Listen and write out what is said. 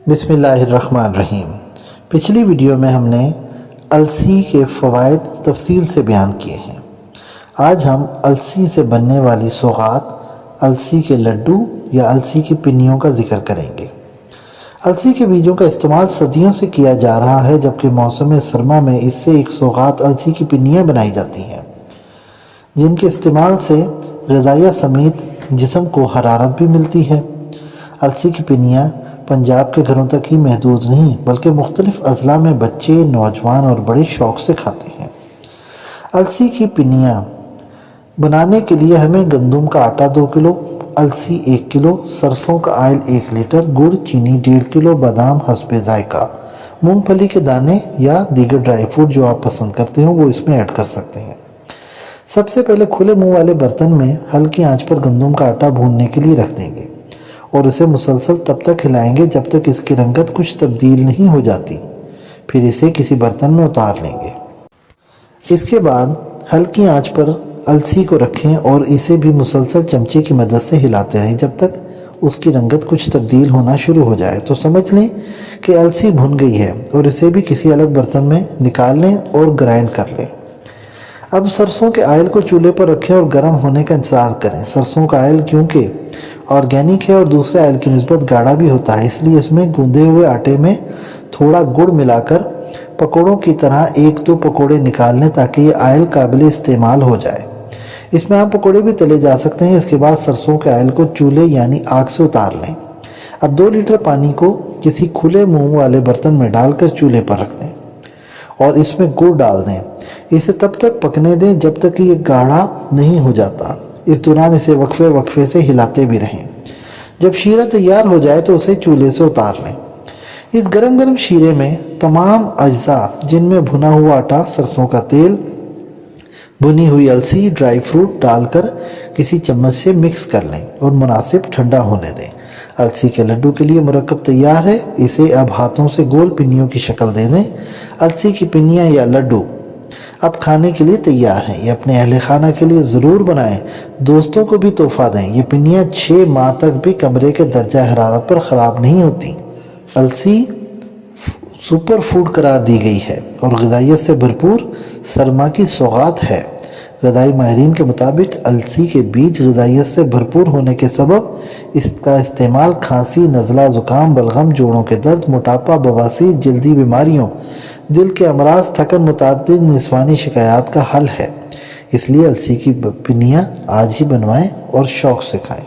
بسم اللہ الرحمن الرحیم۔ پچھلی ویڈیو میں ہم نے السی کے فوائد تفصیل سے بیان کیے ہیں۔ آج ہم السی سے بننے والی سوغات، السی کے لڈو یا السی کی پنیوں کا ذکر کریں گے۔ السی کے بیجوں کا استعمال صدیوں سے کیا جا رہا ہے، جبکہ موسم سرما میں اس سے ایک سوغات السی کی پنیاں بنائی جاتی ہیں، جن کے استعمال سے غذائیت سمیت جسم کو حرارت بھی ملتی ہے۔ السی کی پنیاں پنجاب کے گھروں تک ہی محدود نہیں، بلکہ مختلف اضلاع میں بچے، نوجوان اور بڑے شوق سے کھاتے ہیں۔ السی کی پنیاں بنانے کے لیے ہمیں گندم کا آٹا 2 کلو، السی 1 کلو، سرسوں کا آئل 1 لیٹر، گڑ، چینی 1.5 کلو، بادام حسب ذائقہ، مونگ پھلی کے دانے یا دیگر ڈرائی فروٹ جو آپ پسند کرتے ہو وہ اس میں ایڈ کر سکتے ہیں۔ سب سے پہلے کھلے منہ والے برتن میں ہلکی آنچ پر گندم کا آٹا بھوننے کے لیے رکھ دیں گے اور اسے مسلسل تب تک ہلائیں گے جب تک اس کی رنگت کچھ تبدیل نہیں ہو جاتی، پھر اسے کسی برتن میں اتار لیں گے۔ اس کے بعد ہلکی آنچ پر السی کو رکھیں اور اسے بھی مسلسل چمچے کی مدد سے ہلاتے رہیں جب تک اس کی رنگت کچھ تبدیل ہونا شروع ہو جائے تو سمجھ لیں کہ السی بھن گئی ہے، اور اسے بھی کسی الگ برتن میں نکال لیں اور گرائنڈ کر لیں۔ اب سرسوں کے آئل کو چولہے پر رکھیں اور گرم ہونے کا انتظار کریں۔ سرسوں کا آئل کیونکہ آرگینک ہے اور دوسرے آئل کی نسبت گاڑھا بھی ہوتا ہے، اس لیے اس میں گوندے ہوئے آٹے میں تھوڑا گڑ ملا کر پکوڑوں کی طرح 1-2 پکوڑے نکال لیں تاکہ یہ آئل قابل استعمال ہو جائے۔ اس میں آپ پکوڑے بھی تلے جا سکتے ہیں۔ اس کے بعد سرسوں کے آئل کو چولہے یعنی آگ سے اتار لیں۔ اب 2 لیٹر پانی کو کسی کھلے منہ والے برتن میں ڈال کر چولہے پر رکھ دیں اور اس میں گڑ ڈال دیں۔ اسے تب تک پکنے دیں جب تک کہ یہ گاڑھا نہیں ہو جاتا۔ اس دوران اسے وقفے سے ہلاتے بھی رہیں۔ جب شیرہ تیار ہو جائے تو اسے چولہے سے اتار لیں۔ اس گرم شیرے میں تمام اجزاء جن میں بھنا ہوا آٹا، سرسوں کا تیل، بھنی ہوئی السی، ڈرائی فروٹ ڈال کر کسی چمچ سے مکس کر لیں اور مناسب ٹھنڈا ہونے دیں۔ السی کے لڈو کے لیے مرکب تیار ہے۔ اسے اب ہاتھوں سے گول پنیوں کی شکل دے دیں۔ السی کی پنیاں یا لڈو اب کھانے کے لیے تیار ہیں۔ یہ اپنے اہل خانہ کے لیے ضرور بنائیں، دوستوں کو بھی تحفہ دیں۔ یہ پنیاں 6 ماہ تک بھی کمرے کے درجہ حرارت پر خراب نہیں ہوتی۔ السی سپر فوڈ قرار دی گئی ہے اور غذائیت سے بھرپور سرما کی سوغات ہے۔ غذائی ماہرین کے مطابق السی کے بیج غذائیت سے بھرپور ہونے کے سبب اس کا استعمال کھانسی، نزلہ، زکام، بلغم، جوڑوں کے درد، موٹاپا، بواسیر، جلدی بیماریوں، دل کے امراض، تھکن، متعدد نسوانی شکایات کا حل ہے۔ اس لیے السی کی پنیاں آج ہی بنوائیں اور شوق سے کھائیں۔